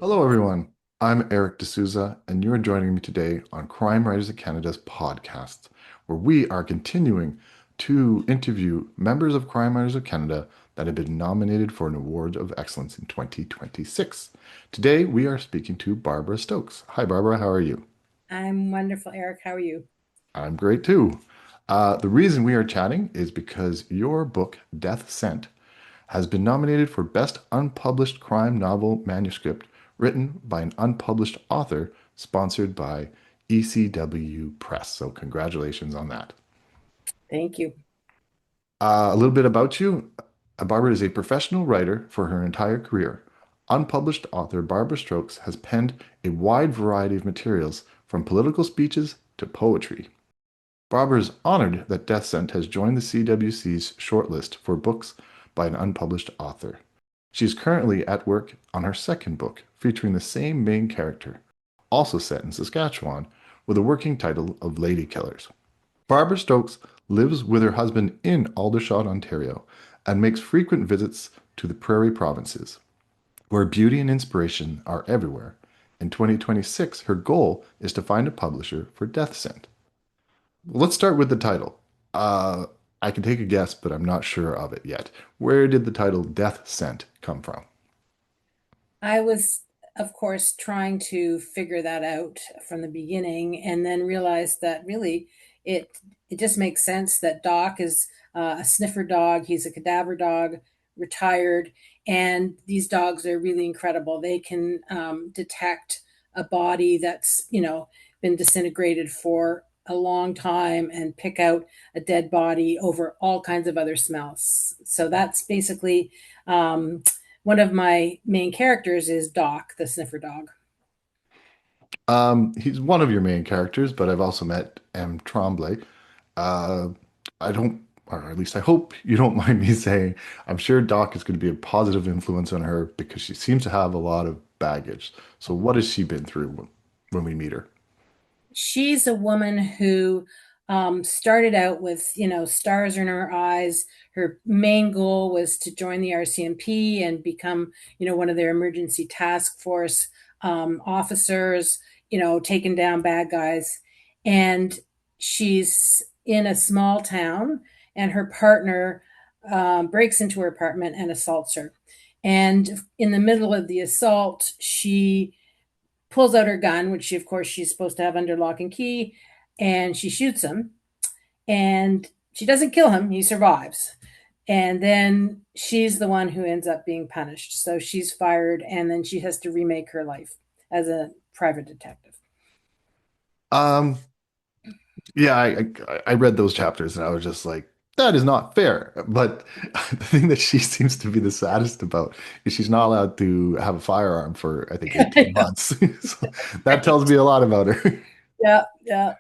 Hello, everyone. I'm Eric D'Souza, and you're joining me today on Crime Writers of Canada's podcast, where we are continuing to interview members of Crime Writers of Canada that have been nominated for an Award of Excellence in 2026. Today, we are speaking to Barbara Stokes. Hi, Barbara. How are you? I'm wonderful, Eric. How are you? I'm great too. The reason we are chatting is because your book, Death Scent, has been nominated for Best Unpublished Crime Novel Manuscript written by an unpublished author sponsored by ECW Press. So, congratulations on that. Thank you. A little bit about you. Barbara is a professional writer for her entire career. Unpublished author Barbara Stokes has penned a wide variety of materials from political speeches to poetry. Barbara is honored that Death Scent has joined the CWC's shortlist for books by an unpublished author. She is currently at work on her second book, featuring the same main character, also set in Saskatchewan, with a working title of Ladykillerz. Barbara Stokes lives with her husband in Aldershot, Ontario, and makes frequent visits to the Prairie provinces, where beauty and inspiration are everywhere. In 2026, her goal is to find a publisher for Death Scent. Let's start with the title. Uh, I can take a guess, but I'm not sure of it yet. Where did the title Death Scent come from? I was, of course, trying to figure that out from the beginning, and then realized that really it it just makes sense that Doc is a sniffer dog. He's a cadaver dog, retired, and these dogs are really incredible. They can detect a body that's been disintegrated for a long time and pick out a dead body over all kinds of other smells. So that's basically one of my main characters is Doc, the sniffer dog. He's one of your main characters, but I've also met M. Tremblay. Uh, I don't, or at least I hope you don't mind me saying, I'm sure Doc is going to be a positive influence on her because she seems to have a lot of baggage. So, what has she been through when we meet her? She's a woman who started out with, stars in her eyes. Her main goal was to join the RCMP and become, one of their emergency task force officers, taking down bad guys. And she's in a small town, and her partner breaks into her apartment and assaults her. And in the middle of the assault, she pulls out her gun, which of course she's supposed to have under lock and key, and she shoots him. And she doesn't kill him; he survives. And then she's the one who ends up being punished. So she's fired, and then she has to remake her life as a private detective. Um, yeah, I read those chapters and I was just like, that is not fair. But the thing that she seems to be the saddest about is she's not allowed to have a firearm for, I think, 18 months. So that tells me a lot about her. Yeah, yeah,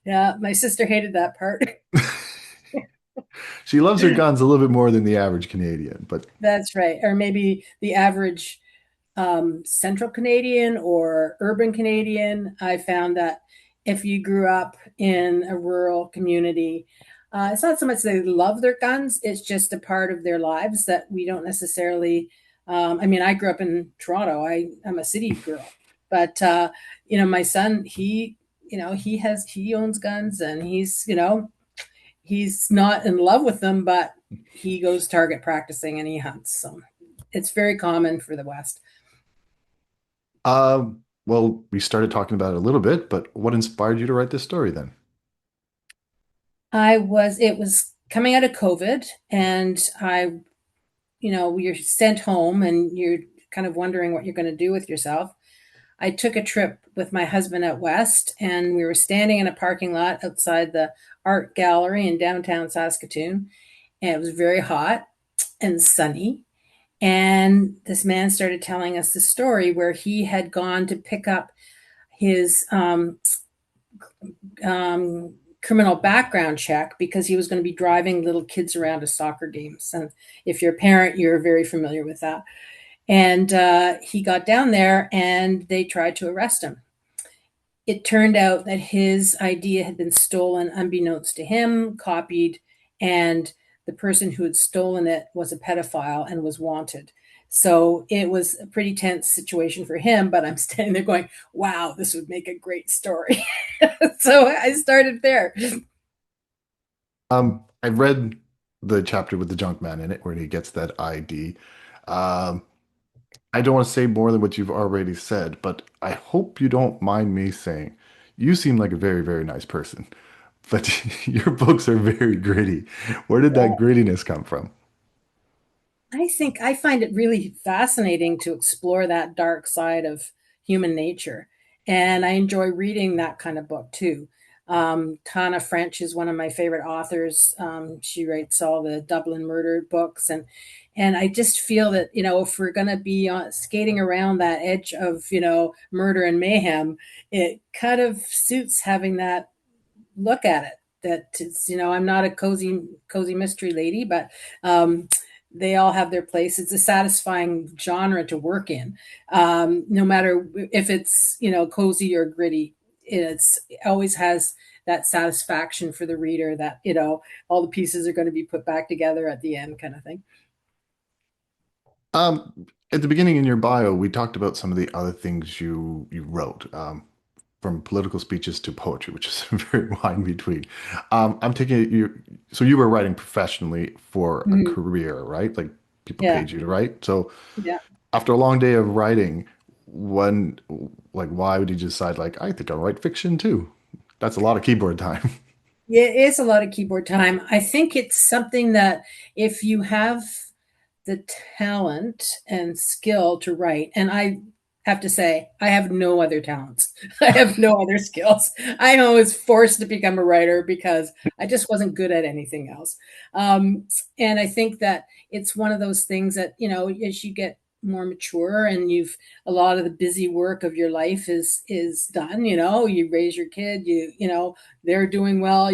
yeah. My sister hated that part. She loves her guns a little bit more than the average Canadian, but That's right. Or maybe the average central Canadian or urban Canadian. I found that if you grew up in a rural community, it's not so much they love their guns, it's just a part of their lives that we don't necessarily. I mean, I grew up in Toronto, I'm a city girl, but my son, he owns guns and he's not in love with them, but he goes target practicing and he hunts. So it's very common for the West. well, we started talking about it a little bit, but what inspired you to write this story then? It was coming out of COVID, and you're sent home and you're kind of wondering what you're going to do with yourself. I took a trip with my husband out west, and we were standing in a parking lot outside the art gallery in downtown Saskatoon, and it was very hot and sunny. And this man started telling us the story where he had gone to pick up his criminal background check because he was going to be driving little kids around to soccer games. And if you're a parent, you're very familiar with that. And he got down there and they tried to arrest him. It turned out that his idea had been stolen unbeknownst to him, copied, and the person who had stolen it was a pedophile and was wanted. So it was a pretty tense situation for him, but I'm standing there going, wow, this would make a great story. So I started there. I read the chapter with the junk man in it where he gets that ID. Um, I don't want to say more than what you've already said, but I hope you don't mind me saying you seem like a very, very nice person, but your books are very gritty. Where did that grittiness come from? I think I find it really fascinating to explore that dark side of human nature. And I enjoy reading that kind of book too. Tana French is one of my favorite authors. She writes all the Dublin murder books. And I just feel that, if we're going to be skating around that edge of, murder and mayhem, it kind of suits having that look at it. That it's, I'm not a cozy mystery lady, but they all have their place. It's a satisfying genre to work in, no matter if it's cozy or gritty. It always has that satisfaction for the reader that all the pieces are going to be put back together at the end, kind of thing. At the beginning in your bio, we talked about some of the other things you wrote, from political speeches to poetry, which is very wide between. I'm taking it so you were writing professionally for a Mhm. career, right? Like people Yeah, paid you to write. So yeah. after a long day of writing, when like why would you decide like I think I'll write fiction too? That's a lot of keyboard time. Yeah, it is a lot of keyboard time. I think it's something that if you have the talent and skill to write, and I have to say, I have no other talents. I have no other skills. I was forced to become a writer because I just wasn't good at anything else. And I think that it's one of those things that, as you get more mature and you've a lot of the busy work of your life is done, you raise your kid, they're doing well,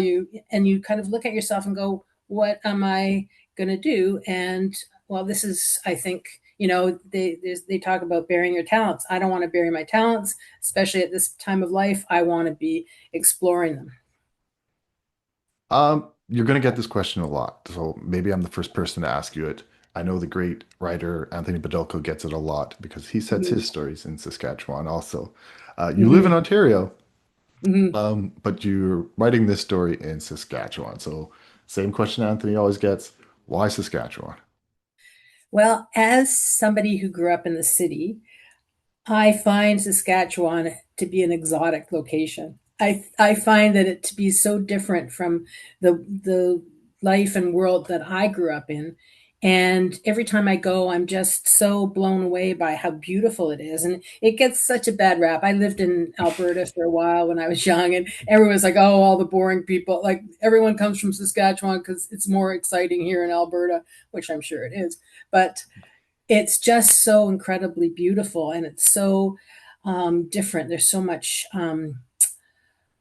and you kind of look at yourself and go, what am I going to do? And well, this is, I think, they talk about burying your talents. I don't want to bury my talents, especially at this time of life. I want to be exploring them. You're gonna get this question a lot, so maybe I'm the first person to ask you it. I know the great writer Anthony Badolko gets it a lot because he sets his Mm-hmm. stories in Saskatchewan also. You live in Mm-hmm. Ontario, Mm-hmm. but you're writing this story in Saskatchewan. So same question Anthony always gets, why Saskatchewan? Well, as somebody who grew up in the city, I find Saskatchewan to be an exotic location. I find that it to be so different from the life and world that I grew up in. And every time I go, I'm just so blown away by how beautiful it is. And it gets such a bad rap. I lived in Alberta for a while when I was young, and everyone's like, oh, all the boring people. Like everyone comes from Saskatchewan because it's more exciting here in Alberta, which I'm sure it is. But it's just so incredibly beautiful and it's so different. There's so much,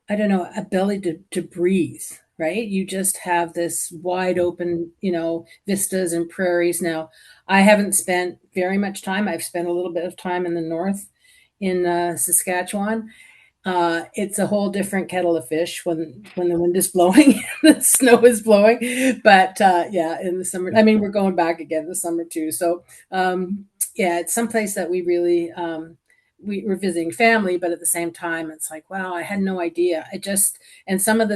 I don't know, ability to breathe, right? You just have this wide open, vistas and prairies. Now, I haven't spent very much time. I've spent a little bit of time in the north in Saskatchewan. It's a whole different kettle of fish when the wind is blowing, the snow is blowing. But yeah, in the summer, I mean, we're going back again this summer too. So yeah, it's someplace that we really we're visiting family, but at the same time, it's like, wow, I had no idea. I just and some of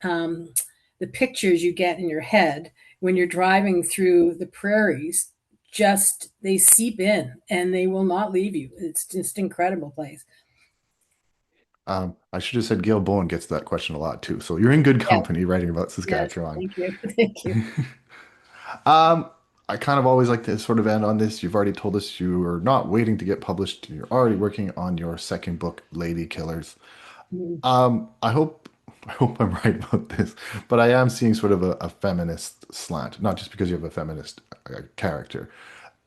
um, the pictures you get in your head when you're driving through the prairies just they seep in and they will not leave you. It's just an incredible place. I should have said Gail Bowen gets that question a lot too. So you're in good Yeah. company writing about Yes, Saskatchewan. thank you. Thank you. Um, I kind of always like to sort of end on this. You've already told us you are not waiting to get published. You're already working on your second book, Ladykillerz. Mhm. I hope I'm right about this, but I am seeing sort of a feminist slant, not just because you have a feminist character.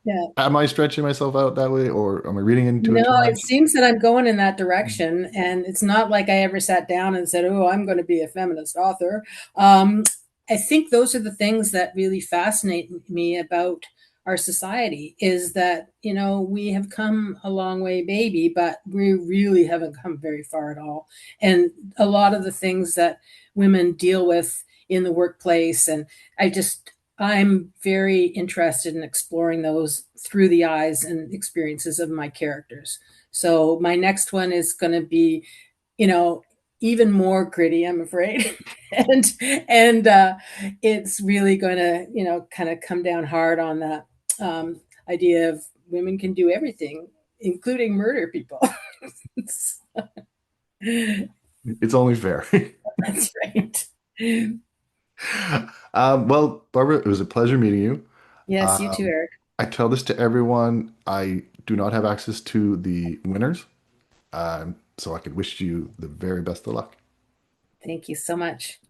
Yeah. Am I stretching myself out that way, or am I reading into it too No, it much? seems that I'm going in that direction, and it's not like I ever sat down and said, "Oh, I'm going to be a feminist author." Um, I think those are the things that really fascinate me about our society is that, we have come a long way, baby, but we really haven't come very far at all. And a lot of the things that women deal with in the workplace, and I just I'm very interested in exploring those through the eyes and experiences of my characters. So my next one is going to be, you know, even more gritty, I'm afraid. and and it's really going to, kind of come down hard on that idea of women can do everything, including murder people. It's only fair. That's right. Well, Barbara, it was a pleasure meeting you. Yes, you too, Um, Eric. I tell this to everyone. I do not have access to the winners, so I could wish you the very best of luck. Thank you so much.